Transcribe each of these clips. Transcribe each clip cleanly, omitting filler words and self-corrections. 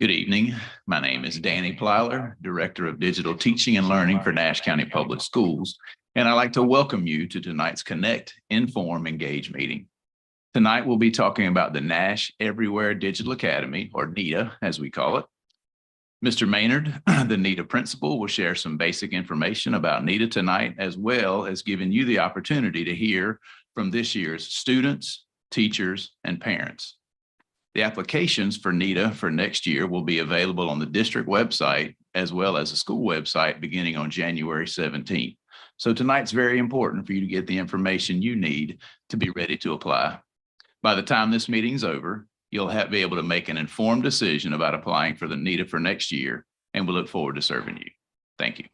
Good evening. My name is Danny Plyler, Director of Digital Teaching and Learning for Nash County Public Schools, and I'd like to welcome you to tonight's Connect, Inform, Engage meeting. Tonight, we'll be talking about the Nash Everywhere Digital Academy, or NEDA, as we call it. Mr. Maynard, the NEDA principal, will share some basic information about NEDA tonight, as well as giving you the opportunity to hear from this year's students, teachers, and parents. The applications for NEDA for next year will be available on the district website as well as the school website beginning on January 17th. So tonight's very important for you to get the information you need to be ready to apply. By the time this meeting's over, you'll be able to make an informed decision about applying for the NEDA for next year, and we look forward to serving you. Thank you.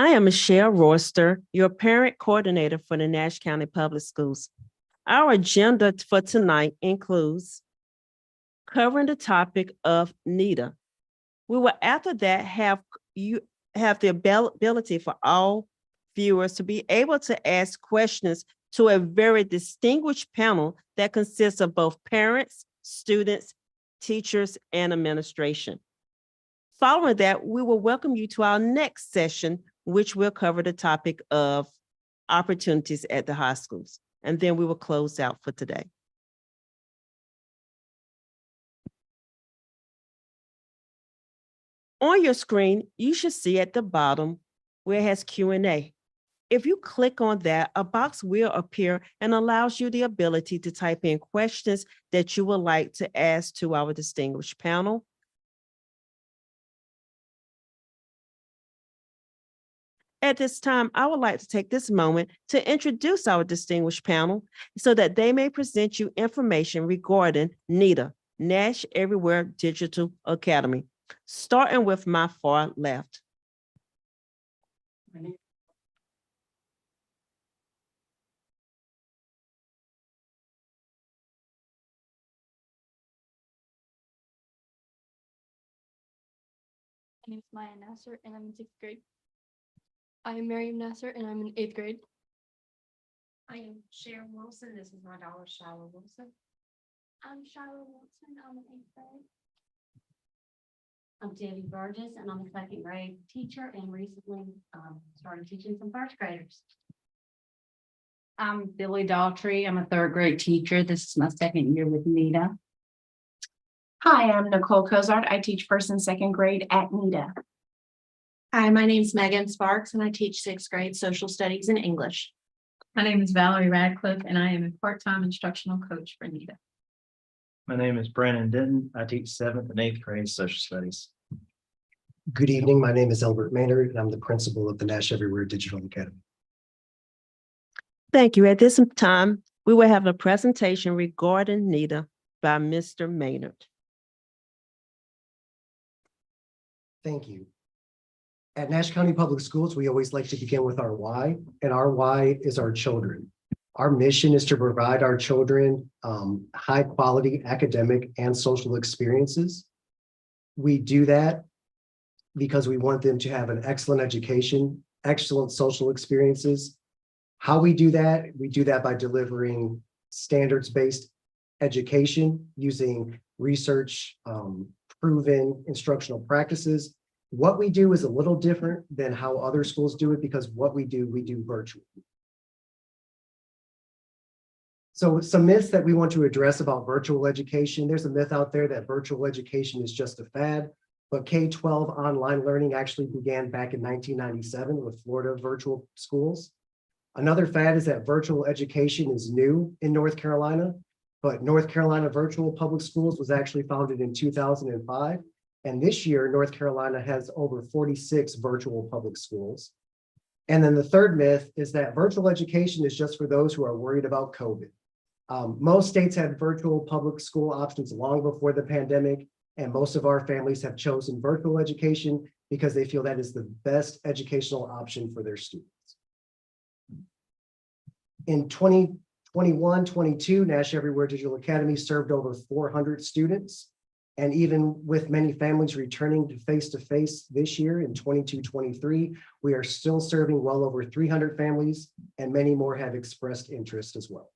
I am Michelle Royster, your parent coordinator for the Nash County Public Schools. Our agenda for tonight includes covering the topic of NEDA. We will after that have the ability for all viewers to be able to ask questions to a very distinguished panel that consists of both parents, students, teachers, and administration. Following that, we will welcome you to our next session, which will cover the topic of opportunities at the high schools. And then we will close out for today. On your screen, you should see at the bottom where it has Q&A. If you click on that, a box will appear and allows you the ability to type in questions that you would like to ask to our distinguished panel. At this time, I would like to take this moment to introduce our distinguished panel so that they may present you information regarding NEDA, Nash Everywhere Digital Academy, starting with my far left. My name is Maya Nasser, and I'm in 6th grade. I am Miriam Nasser, and I'm in 8th grade. I am Sharon Wilson. This is my daughter, Shiloh Wilson. I'm Shiloh Wilson. I'm in 8th grade. I'm Debbie Burgess, and I'm a 2nd grade teacher and recently started teaching some 1st graders. I'm Billy Daughtry. I'm a 3rd grade teacher. This is my 2nd year with NEDA. Hi, I'm Nicole Cozart. I teach 1st and 2nd grade at NEDA. Hi, my name is Megan Sparks, and I teach 6th grade social studies and English. My name is Valerie Radcliffe, and I am a part-time instructional coach for NEDA. My name is Brandon Denton. I teach 7th and 8th grade social studies. Good evening. My name is Albert Maynard, and I'm the principal of the Nash Everywhere Digital Academy. Thank you. At this time, we will have a presentation regarding NEDA by Mr. Maynard. Thank you. At Nash County Public Schools, we always like to begin with our why, and our why is our children. Our mission is to provide our children high quality academic and social experiences. We do that because we want them to have an excellent education, excellent social experiences. How we do that by delivering standards-based education using research proven instructional practices. What we do is a little different than how other schools do it because what we do virtually. So some myths that we want to address about virtual education. There's a myth out there that virtual education is just a fad, but K-12 online learning actually began back in 1997 with Florida virtual schools. Another fad is that virtual education is new in North Carolina, but North Carolina Virtual Public Schools was actually founded in 2005. And this year, North Carolina has over 46 virtual public schools. And then the third myth is that virtual education is just for those who are worried about COVID. Most states had virtual public school options long before the pandemic, and most of our families have chosen virtual education because they feel that is the best educational option for their students. In 2021-22, Nash Everywhere Digital Academy served over 400 students. And even with many families returning to face-to-face this year in 22-23, we are still serving well over 300 families, and many more have expressed interest as well.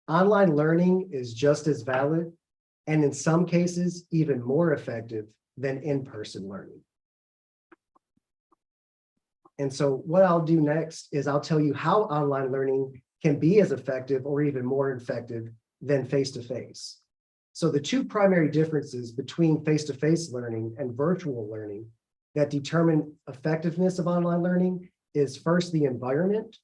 Online learning is just as valid, and in some cases, even more effective than in-person learning. And so what I'll do next is I'll tell you how online learning can be as effective or even more effective than face-to-face. So the two primary differences between face-to-face learning and virtual learning that determine effectiveness of online learning is first the environment,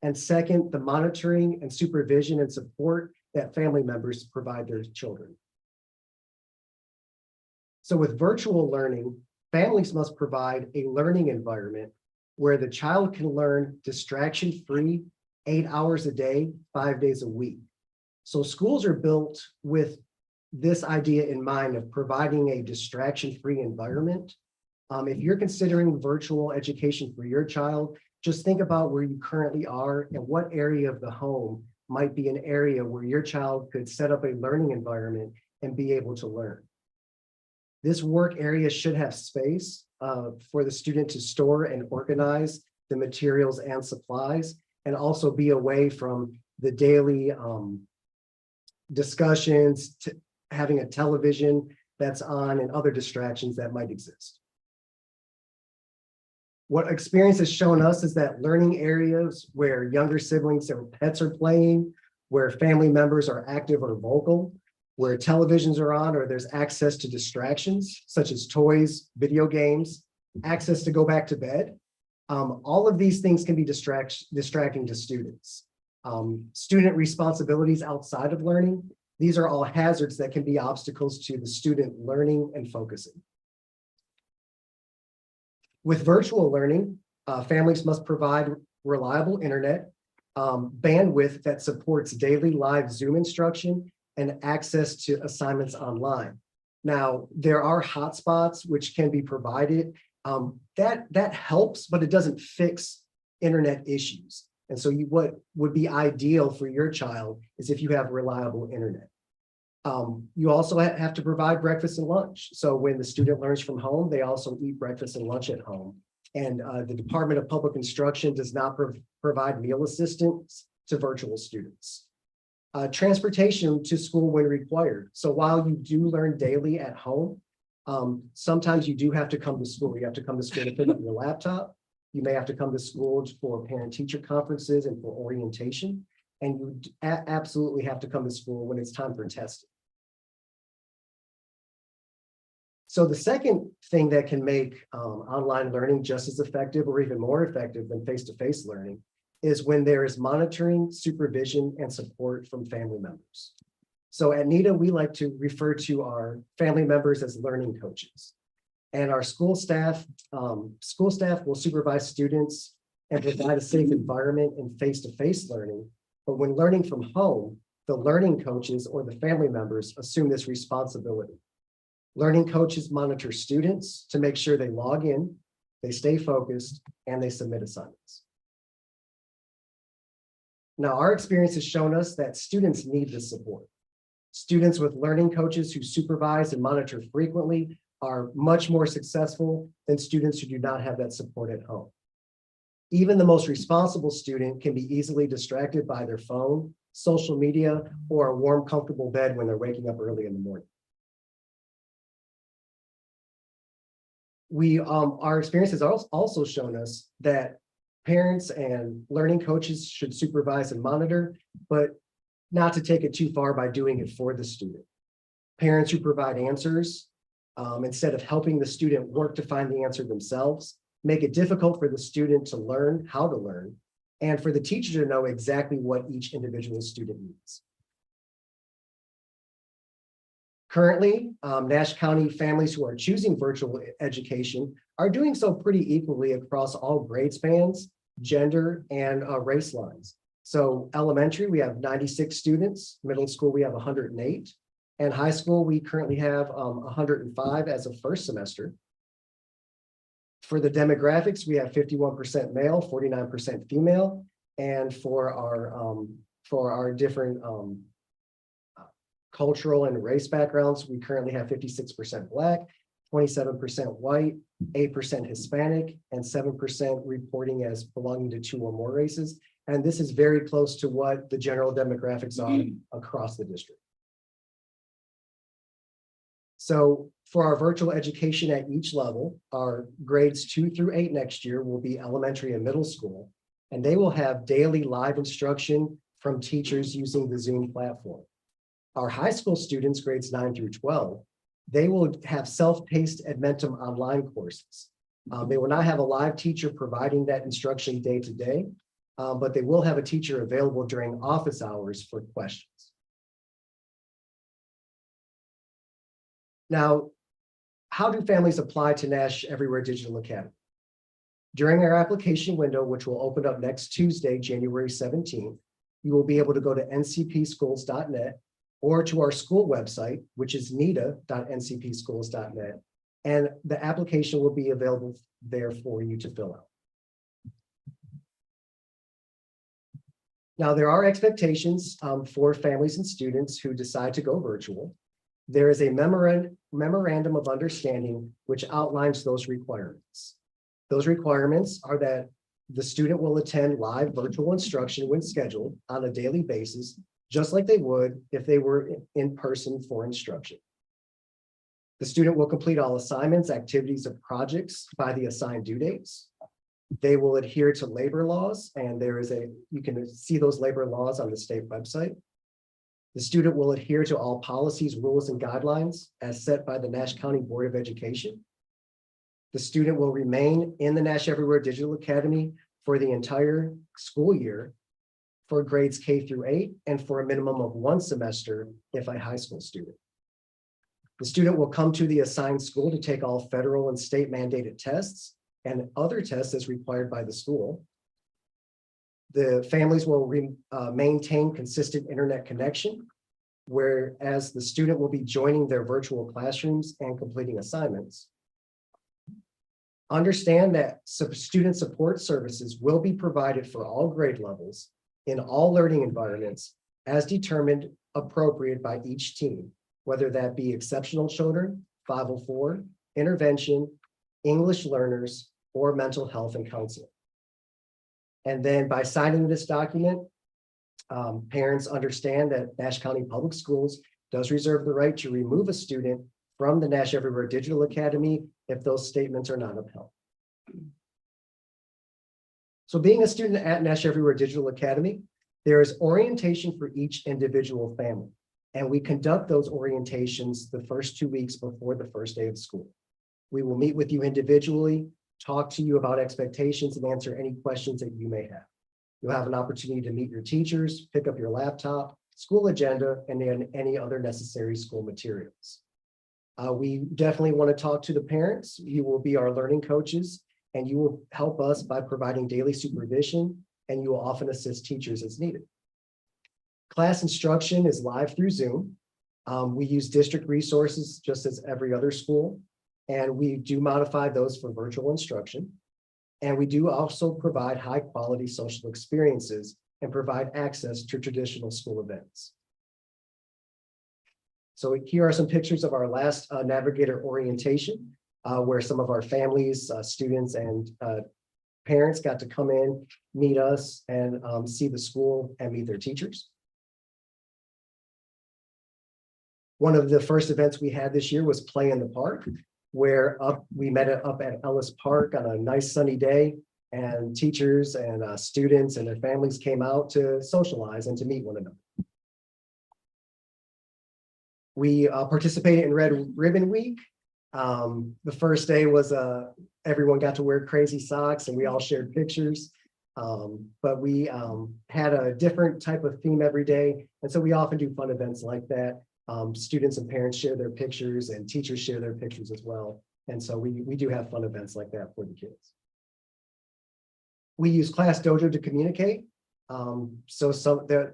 and second, the monitoring and supervision and support that family members provide their children. So with virtual learning, families must provide a learning environment where the child can learn distraction-free 8 hours a day, 5 days a week. So schools are built with this idea in mind of providing a distraction-free environment. If you're considering virtual education for your child, just think about where you currently are and what area of the home might be an area where your child could set up a learning environment and be able to learn. This work area should have space for the student to store and organize the materials and supplies, and also be away from the daily discussions, to having a television that's on and other distractions that might exist. What experience has shown us is that learning areas where younger siblings or pets are playing, where family members are active or vocal, where televisions are on or there's access to distractions such as toys, video games, access to go back to bed. All of these things can be distracting to students. Student responsibilities outside of learning, these are all hazards that can be obstacles to the student learning and focusing. With virtual learning, families must provide reliable internet, bandwidth that supports daily live Zoom instruction, and access to assignments online. Now, there are hotspots which can be provided. That helps, but it doesn't fix internet issues. And so what would be ideal for your child is if you have reliable internet. You also have to provide breakfast and lunch. So when the student learns from home, they also eat breakfast and lunch at home. And the Department of Public Instruction does not provide meal assistance to virtual students. Transportation to school when required. So while you do learn daily at home, sometimes you do have to come to school. You have to come to school to pick up your laptop. You may have to come to school for parent-teacher conferences and for orientation. And you absolutely have to come to school when it's time for testing. So the second thing that can make online learning just as effective or even more effective than face-to-face learning is when there is monitoring, supervision, and support from family members. So at NETA, we like to refer to our family members as learning coaches. And our school staff will supervise students and provide a safe environment in face-to-face learning. But when learning from home, the learning coaches or the family members assume this responsibility. Learning coaches monitor students to make sure they log in, they stay focused, and they submit assignments. Now, our experience has shown us that students need this support. Students with learning coaches who supervise and monitor frequently are much more successful than students who do not have that support at home. Even the most responsible student can be easily distracted by their phone, social media, or a warm, comfortable bed when they're waking up early in the morning. Our experience has also shown us that parents and learning coaches should supervise and monitor, but not to take it too far by doing it for the student. Parents who provide answers, instead of helping the student work to find the answer themselves, make it difficult for the student to learn how to learn, and for the teacher to know exactly what each individual student needs. Currently, Nash County families who are choosing virtual education are doing so pretty equally across all grade spans, gender, and race lines. So elementary, we have 96 students, middle school, we have 108, and high school, we currently have 105 as of first semester. For the demographics, we have 51% male, 49% female, and for our different cultural and race backgrounds, we currently have 56% Black, 27% white, 8% Hispanic, and 7% reporting as belonging to 2 or more races. And this is very close to what the general demographics are across the district. So for our virtual education at each level, our grades 2 through 8 next year will be elementary and middle school, and they will have daily live instruction from teachers using the Zoom platform. Our high school students, grades 9 through 12, they will have self-paced Edmentum online courses. They will not have a live teacher providing that instruction day to day, but they will have a teacher available during office hours for questions. Now, how do families apply to Nash Everywhere Digital Academy? During our application window, which will open up next Tuesday, January 17th, you will be able to go to ncpschools.net or to our school website, which is nita.ncpschools.net, and the application will be available there for you to fill out. Now, there are expectations for families and students who decide to go virtual. There is a memorandum of understanding which outlines those requirements. Those requirements are that the student will attend live virtual instruction when scheduled on a daily basis, just like they would if they were in person for instruction. The student will complete all assignments, activities, and projects by the assigned due dates. They will adhere to labor laws, and you can see those labor laws on the state website. The student will adhere to all policies, rules, and guidelines as set by the Nash County Board of Education. The student will remain in the Nash Everywhere Digital Academy for the entire school year for grades K through 8 and for a minimum of 1 semester if a high school student. The student will come to the assigned school to take all federal and state mandated tests and other tests as required by the school. The families will maintain consistent internet connection, whereas the student will be joining their virtual classrooms and completing assignments. Understand that student support services will be provided for all grade levels in all learning environments as determined appropriate by each team, whether that be exceptional children, 504, intervention, English learners, or mental health and counseling. And then by signing this document, parents understand that Nash County Public Schools does reserve the right to remove a student from the Nash Everywhere Digital Academy if those statements are not upheld. So being a student at Nash Everywhere Digital Academy, there is orientation for each individual family. And we conduct those orientations the first 2 weeks before the first day of school. We will meet with you individually, talk to you about expectations, and answer any questions that you may have. You'll have an opportunity to meet your teachers, pick up your laptop, school agenda, and then any other necessary school materials. We definitely want to talk to the parents. You will be our learning coaches, and you will help us by providing daily supervision, and you will often assist teachers as needed. Class instruction is live through Zoom. We use district resources just as every other school, and we do modify those for virtual instruction. And we do also provide high quality social experiences and provide access to traditional school events. So here are some pictures of our last Navigator orientation, where some of our families, students, and parents got to come in, meet us, and see the school and meet their teachers. One of the first events we had this year was Play in the Park, where we met up at Ellis Park on a nice sunny day, and teachers and students and their families came out to socialize and to meet one another. We participated in Red Ribbon Week. The first day was everyone got to wear crazy socks and we all shared pictures. But we had a different type of theme every day. And so we often do fun events like that. Students and parents share their pictures and teachers share their pictures as well. And so we do have fun events like that for the kids. We use Class Dojo to communicate. So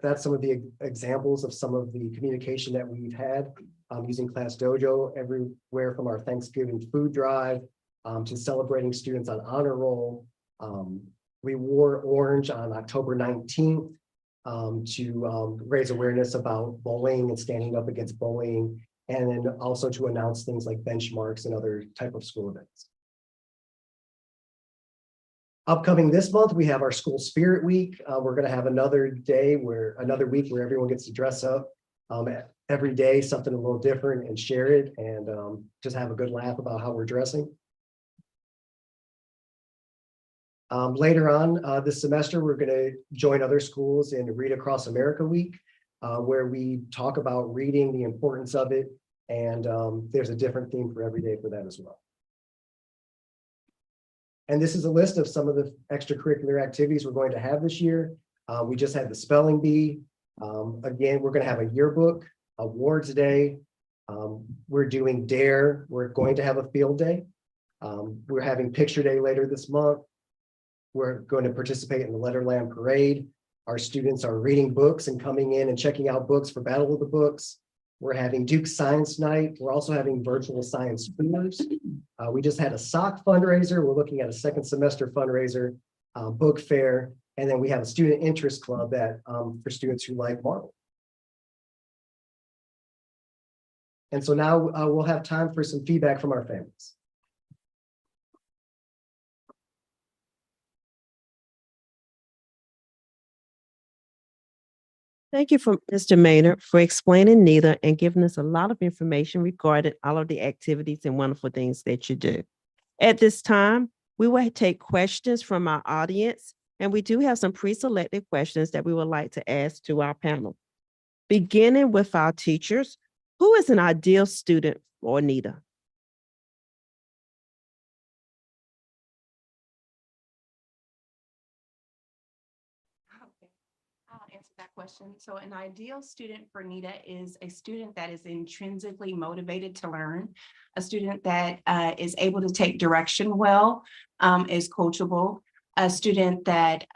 that's some of the examples of some of the communication that we've had using Class Dojo, everywhere from our Thanksgiving food drive to celebrating students on honor roll. We wore orange on October 19th to raise awareness about bullying and standing up against bullying, and then also to announce things like benchmarks and other type of school events. Upcoming this month, we have our School Spirit Week. We're going to have another week where everyone gets to dress up every day, something a little different, and share it and just have a good laugh about how we're dressing. Later on this semester, we're going to join other schools in Read Across America Week, where we talk about reading, the importance of it, and there's a different theme for every day for that as well. And this is a list of some of the extracurricular activities we're going to have this year. We just had the spelling bee. Again, we're going to have a yearbook, awards day. We're doing DARE. We're going to have a field day. We're having picture day later this month. We're going to participate in the Letterland Parade. Our students are reading books and coming in and checking out books for Battle of the Books. We're having Duke Science Night. We're also having virtual science fairs. We just had a sock fundraiser. We're looking at a second semester fundraiser, book fair, and then we have a student interest club that for students who like Marvel. And so now we'll have time for some feedback from our families. Thank you for Mr. Maynard for explaining NETA and giving us a lot of information regarding all of the activities and wonderful things that you do. At this time, we will take questions from our audience, and we do have some pre-selected questions that we would like to ask to our panel. Beginning with our teachers, who is an ideal student for NETA? I'll answer that question. So an ideal student for NETA is a student that is intrinsically motivated to learn, a student that is able to take direction well, is coachable, a student that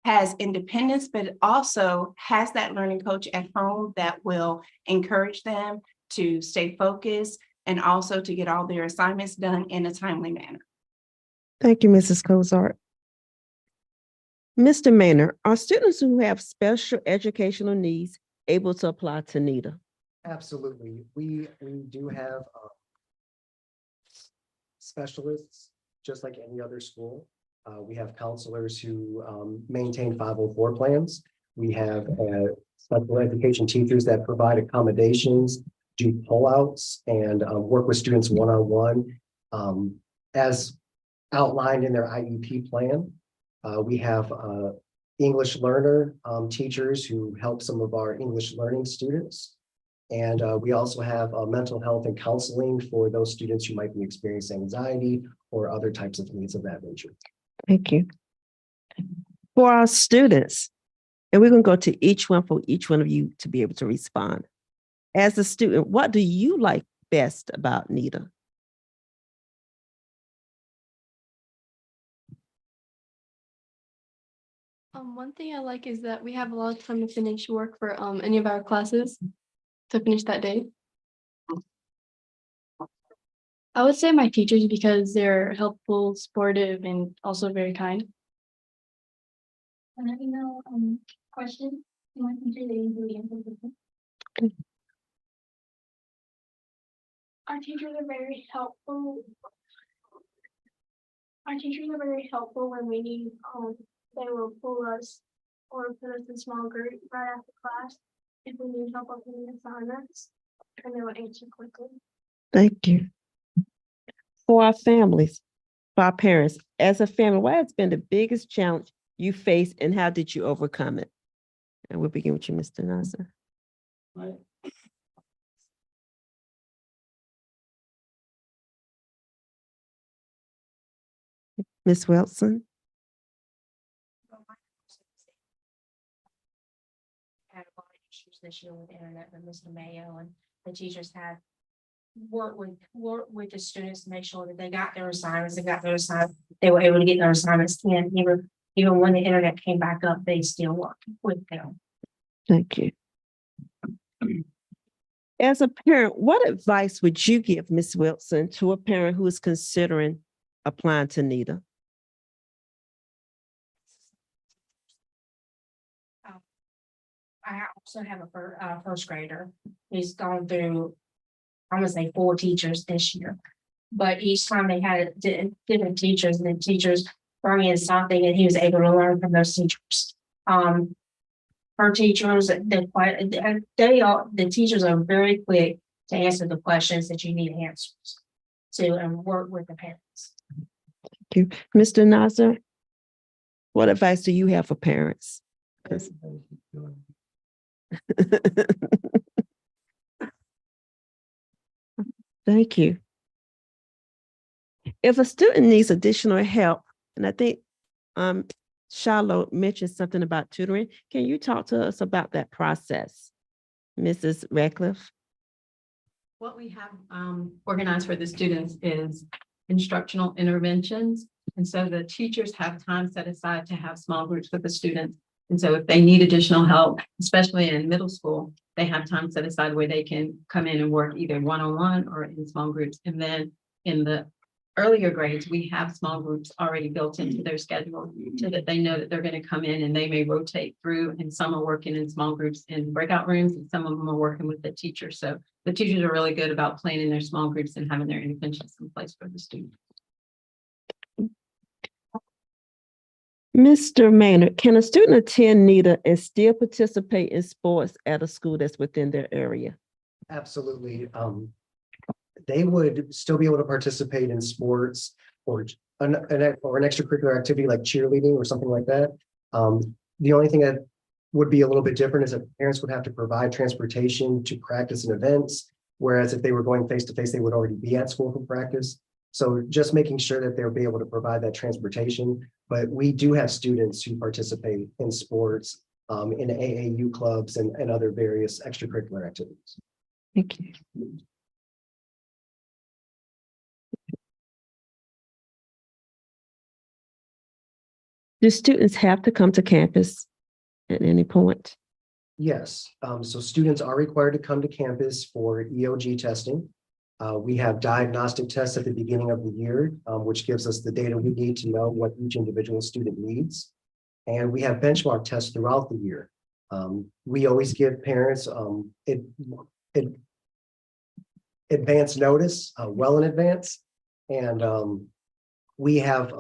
has independence, but also has that learning coach at home that will encourage them to stay focused and also to get all their assignments done in a timely manner. Thank you, Mrs. Cozart. Mr. Maynard, are students who have special educational needs able to apply to NETA? Absolutely. We do have specialists, just like any other school. We have counselors who maintain 504 plans. We have special education teachers that provide accommodations, do pullouts, and work with students one-on-one as outlined in their IEP plan. We have English learner teachers who help some of our English learning students. And we also have mental health and counseling for those students who might be experiencing anxiety or other types of needs of that nature. Thank you. For our students, and we're going to go to each one for each one of you to be able to respond. As a student, what do you like best about NETA? One thing I like is that we have a lot of time to finish work for any of our classes to finish that day. I would say my teachers because they're helpful, supportive, and also very kind. An email question. You want to do the answer. Our teachers are very helpful. Our teachers are very helpful when we need, they will pull us or put us in small groups right after class if we need help with any assignments, and they will answer quickly. Thank you. For our families, for our parents, as a family, what has been the biggest challenge you faced and how did you overcome it? And we'll begin with you, Mr. Nasser. Ms. Wilson? Had a lot of issues this year with internet with Mr. Mayo, and the teachers have worked with the students to make sure that they got their assignments, they were able to get their assignments in, even when the internet came back up, they still worked with them. Thank you. As a parent, what advice would you give, Ms. Wilson, to a parent who is considering applying to NETA? I also have a first grader. He's gone through, I'm gonna say 4 teachers this year. But each time they had different teachers, and the teachers bring in something and he was able to learn from those teachers. Her teachers, the teachers are very quick to answer the questions that you need answers to and work with the parents. Thank you. Mr. Nasser, what advice do you have for parents? 'Cause- Thank you. If a student needs additional help, and I think Charlotte mentioned something about tutoring, can you talk to us about that process, Mrs. Radcliffe? What we have organized for the students is instructional interventions. And so the teachers have time set aside to have small groups with the students. And so if they need additional help, especially in middle school, they have time set aside where they can come in and work either one-on-one or in small groups. And then in the earlier grades, we have small groups already built into their schedule so that they know that they're going to come in and they may rotate through, and some are working in small groups in breakout rooms and some of them are working with the teacher. So the teachers are really good about planning their small groups and having their interventions in place for the student. Mr. Maynard, can a student attend NETA and still participate in sports at a school that's within their area? Absolutely. They would still be able to participate in sports or an extracurricular activity like cheerleading or something like that. The only thing that would be a little bit different is that parents would have to provide transportation to practice and events, whereas if they were going face to face, they would already be at school for practice. So just making sure that they'll be able to provide that transportation. But we do have students who participate in sports, in AAU clubs and other various extracurricular activities. Thank you. Do students have to come to campus at any point? Yes, so students are required to come to campus for EOG testing. We have diagnostic tests at the beginning of the year, which gives us the data we need to know what each individual student needs. And we have benchmark tests throughout the year. We always give parents advance notice, well in advance. And we have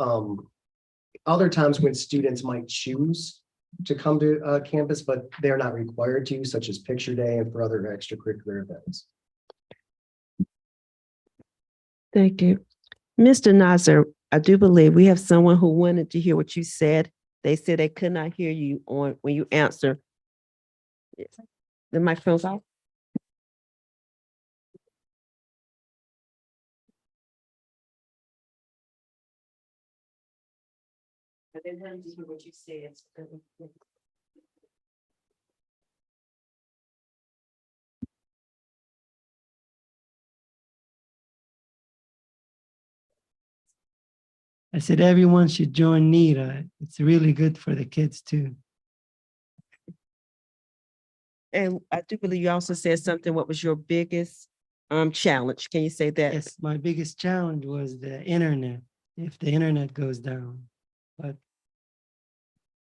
other times when students might choose to come to campus, but they're not required to, such as picture day and for other extracurricular events. Thank you. Mr. Nasser, I do believe we have someone who wanted to hear what you said. They said they could not hear you when you answer. Yes. The microphone's off. They wanted to hear what you said. I said everyone should join NETA. It's really good for the kids too. And I do believe you also said something. What was your biggest challenge? Can you say that? Yes, my biggest challenge was the internet. If the internet goes down, but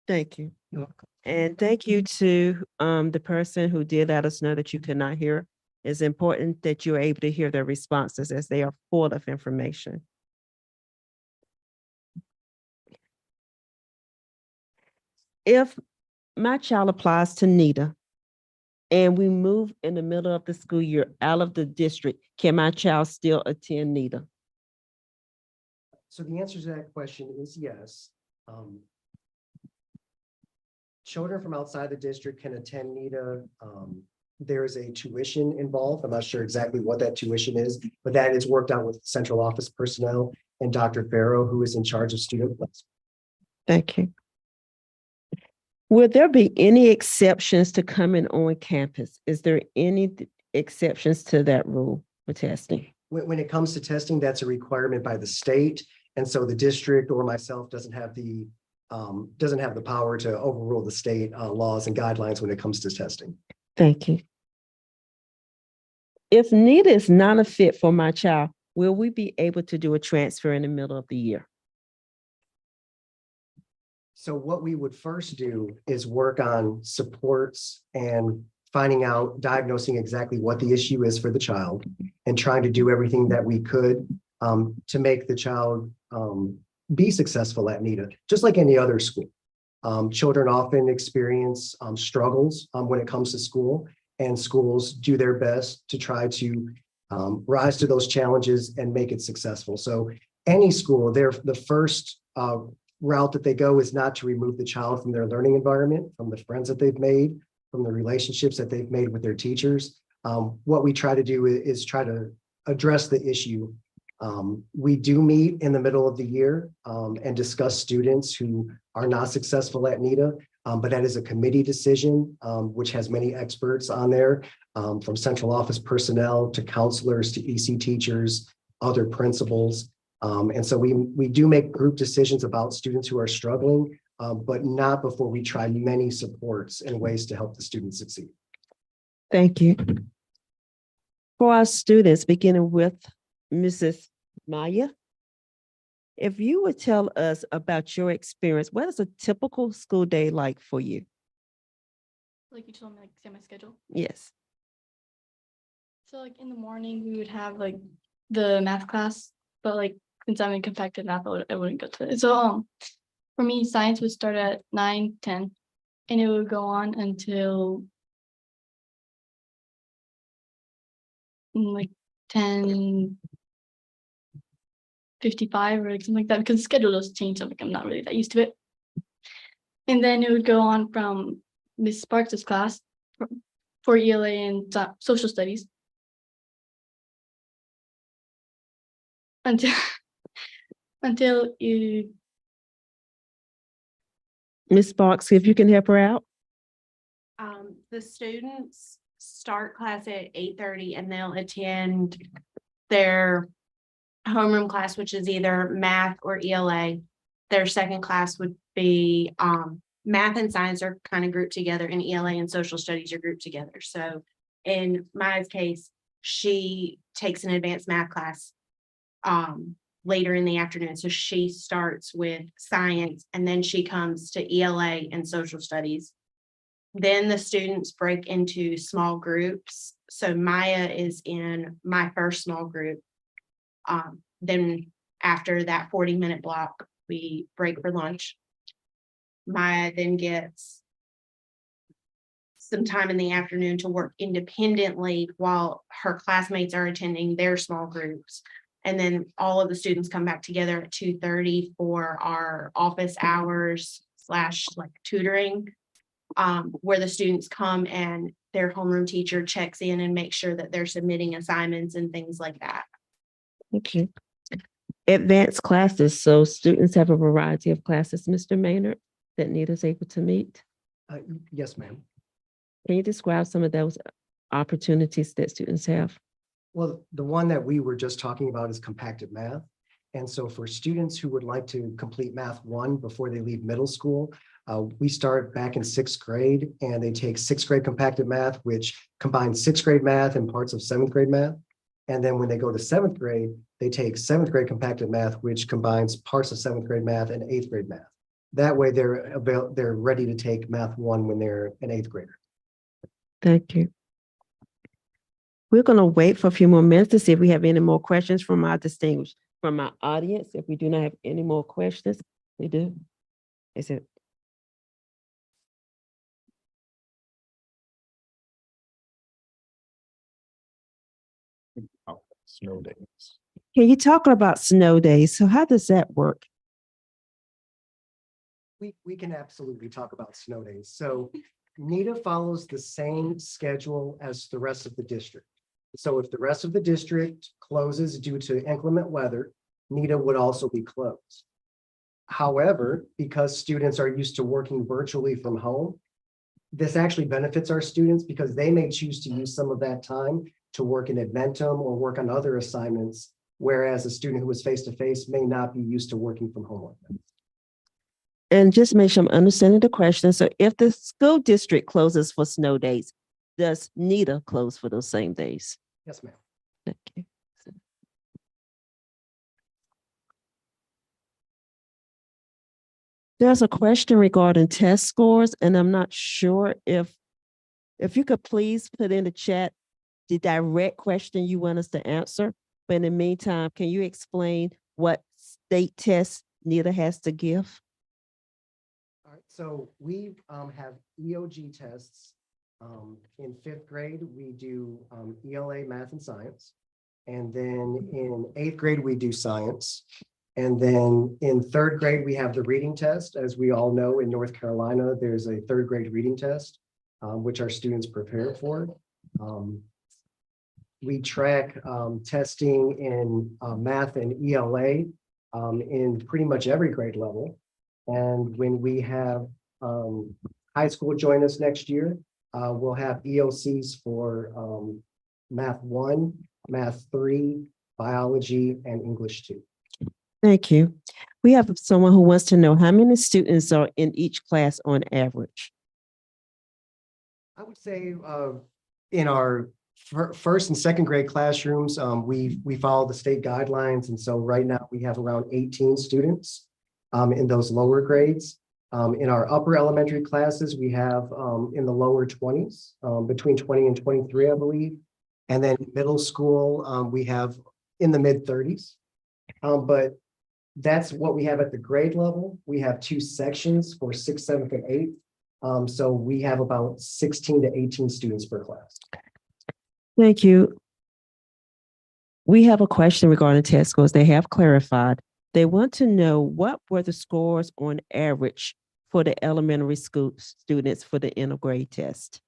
Thank you. you're welcome. And thank you to the person who did let us know that you could not hear. It's important that you're able to hear their responses as they are full of information. If my child applies to NETA and we move in the middle of the school year out of the district, can my child still attend NETA? So the answer to that question is yes. Children from outside the district can attend NETA. There is a tuition involved. I'm not sure exactly what that tuition is, but that is worked out with central office personnel and Dr. Farrow, who is in charge of student placement. Thank you. Will there be any exceptions to coming on campus? Is there any exceptions to that rule for testing? When it comes to testing, that's a requirement by the state. And so the district or myself doesn't have the power to overrule the state laws and guidelines when it comes to testing. Thank you. If NETA is not a fit for my child, will we be able to do a transfer in the middle of the year? So what we would first do is work on supports and finding out, diagnosing exactly what the issue is for the child and trying to do everything that we could to make the child be successful at NETA, just like any other school. Children often experience struggles when it comes to school, and schools do their best to try to rise to those challenges and make it successful. So any school, the first route that they go is not to remove the child from their learning environment, from the friends that they've made, from the relationships that they've made with their teachers. What we try to do is try to address the issue. We do meet in the middle of the year and discuss students who are not successful at NETA, but that is a committee decision, which has many experts on there, from central office personnel to counselors to EC teachers, other principals. And so we do make group decisions about students who are struggling, but not before we try many supports and ways to help the students succeed. Thank you. For our students, beginning with Mrs. Maya, if you would tell us about your experience, what is a typical school day like for you? Like you told me, like say my schedule. Yes. So like in the morning, we would have like the math class, but like since I'm in compacted math, I wouldn't go to it. So for me, science would start at 9:10, and it would go on until like 10:55 or like something like that, because the schedule does change. So like I'm not really that used to it. And then it would go on from Miss Sparks' class for ELA and social studies until you. Ms. Sparks, if you can help her out. The students start class at 8:30 and they'll attend their homeroom class, which is either math or ELA. Their second class would be math and science are kind of grouped together, and ELA and social studies are grouped together. So in Maya's case, she takes an advanced math class later in the afternoon. So she starts with science and then she comes to ELA and social studies. Then the students break into small groups. So Maya is in my first small group. Then after that 40-minute block, we break for lunch. Maya then gets some time in the afternoon to work independently while her classmates are attending their small groups. And then all of the students come back together at 2:30 for our office hours / like tutoring, where the students come and their homeroom teacher checks in and makes sure that they're submitting assignments and things like that. Okay. Advanced classes. So students have a variety of classes, Mr. Maynard, that NETA is able to meet. Yes, ma'am. Can you describe some of those opportunities that students have? Well, the one that we were just talking about is compacted math. And so for students who would like to complete Math 1 before they leave middle school, we start back in 6th grade and they take 6th grade compacted math, which combines 6th grade math and parts of 7th grade math. And then when they go to 7th grade, they take 7th grade compacted math, which combines parts of 7th grade math and 8th grade math. That way they're ready to take Math 1 when they're an 8th grader. Thank you. We're going to wait for a few more minutes to see if we have any more questions from our audience. If we do not have any more questions, we do. Is it? Snow days. Can you talk about snow days? So how does that work? We can absolutely talk about snow days. So NETA follows the same schedule as the rest of the district. So if the rest of the district closes due to inclement weather, NETA would also be closed. However, because students are used to working virtually from home, this actually benefits our students because they may choose to use some of that time to work in Adventum or work on other assignments, whereas a student who is face-to-face may not be used to working from home like that. And just make sure I'm understanding the question. So if the school district closes for snow days, does NETA close for those same days? Yes, ma'am. Thank you. There's a question regarding test scores, and I'm not sure if you could please put in the chat the direct question you want us to answer. But in the meantime, can you explain what state tests Nita has to give? All right, so we have EOG tests. In fifth grade, we do ELA, math and science. And then in eighth grade, we do science. And then in third grade, we have the reading test. As we all know, in North Carolina, there's a third grade reading test, which our students prepare for. We track testing in math and ELA in pretty much every grade level. And when we have high school join us next year, we'll have EOCs for math 1, math 3, biology, and English 2. Thank you. We have someone who wants to know how many students are in each class on average? I would say in our first and second grade classrooms, we follow the state guidelines. And so right now we have around 18 students in those lower grades. In our upper elementary classes, we have in the lower 20s, between 20 and 23, I believe. And then middle school, we have in the mid 30s. But that's what we have at the grade level. We have 2 sections for 6th, 7th, and 8th. So we have about 16 to 18 students per class. Thank you. We have a question regarding test scores. They have clarified. They want to know what were the scores on average for the elementary school students for the intergrade test.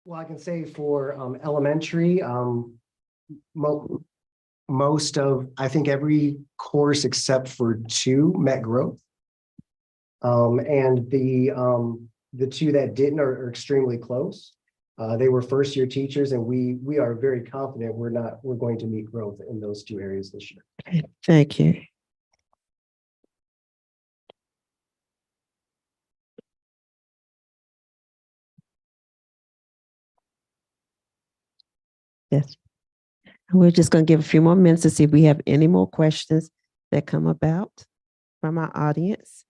Well, I can say for elementary, most of, I think every course except for 2 met growth. And the 2 that didn't are extremely close. They were first year teachers, and we are very confident we're going to meet growth in those 2 areas this year. Okay, thank you. Yes. We're just going to give a few more minutes to see if we have any more questions that come about from our audience.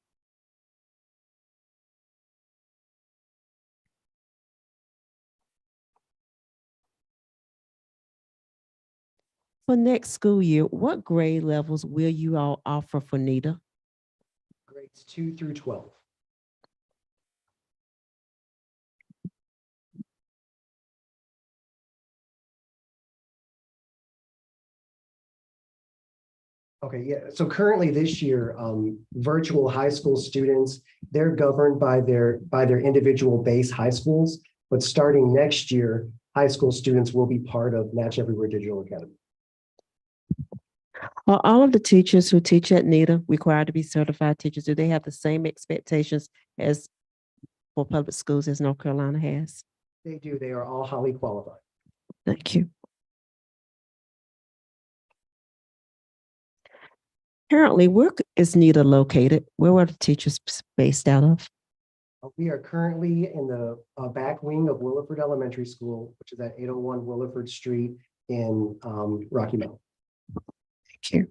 For next school year, what grade levels will you all offer for NETA? Grades 2 through 12. Okay, yeah. So currently this year, virtual high school students, they're governed by their individual base high schools. But starting next year, high school students will be part of Match Everywhere Digital Academy. Are all of the teachers who teach at NETA required to be certified teachers? Do they have the same expectations as for public schools as North Carolina has? They do. They are all highly qualified. Thank you. Currently, where is NETA located? Where are the teachers based out of? We are currently in the back wing of Williford Elementary School, which is at 801 Williford Street in Rocky Mount. Thank you.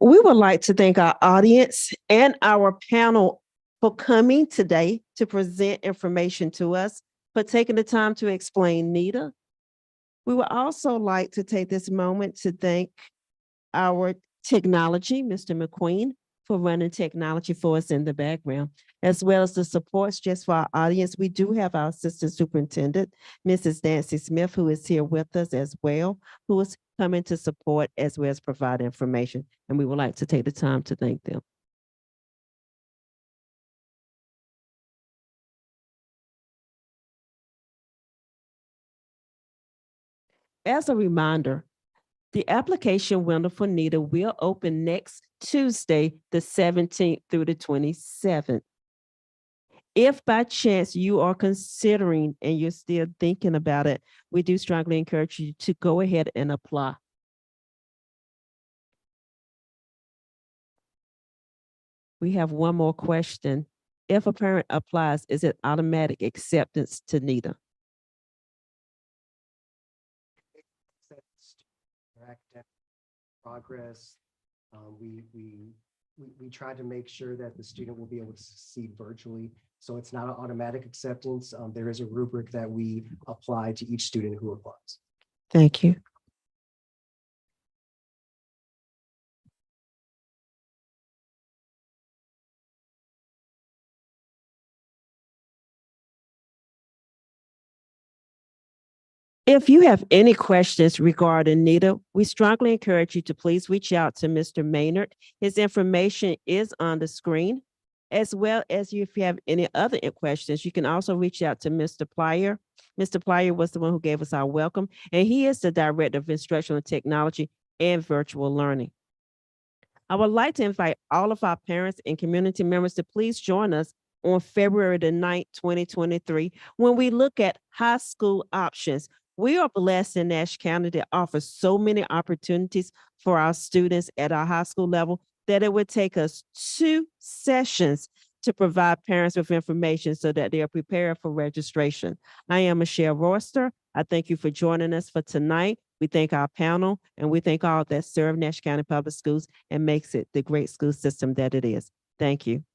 We would like to thank our audience and our panel for coming today to present information to us, for taking the time to explain NETA. We would also like to take this moment to thank our technology, Mr. McQueen, for running technology for us in the background, as well as the supports just for our audience. We do have our assistant superintendent, Mrs. Nancy Smith, who is here with us as well, who is coming to support as well as provide information. And we would like to take the time to thank them. As a reminder, the application window for NETA will open next Tuesday, the 17th through the 27th. If by chance you are considering and you're still thinking about it, we do strongly encourage you to go ahead and apply. We have one more question. If a parent applies, is it automatic acceptance to NETA? progress. We try to make sure that the student will be able to succeed virtually. So it's not an automatic acceptance. There is a rubric that we apply to each student who applies. Thank you. If you have any questions regarding NETA, we strongly encourage you to please reach out to Mr. Maynard. His information is on the screen. As well as if you have any other questions, you can also reach out to Mr. Plyer. Mr. Plyer was the one who gave us our welcome, and he is the Director of Instructional Technology and Virtual Learning. I would like to invite all of our parents and community members to please join us on February the 9th, 2023, when we look at high school options. We are blessed in Nash County to offer so many opportunities for our students at our high school level that it would take us 2 sessions to provide parents with information so that they are prepared for registration. I am Michelle Royster. I thank you for joining us for tonight. We thank our panel and we thank all that serve Nash County Public Schools and makes it the great school system that it is. Thank you.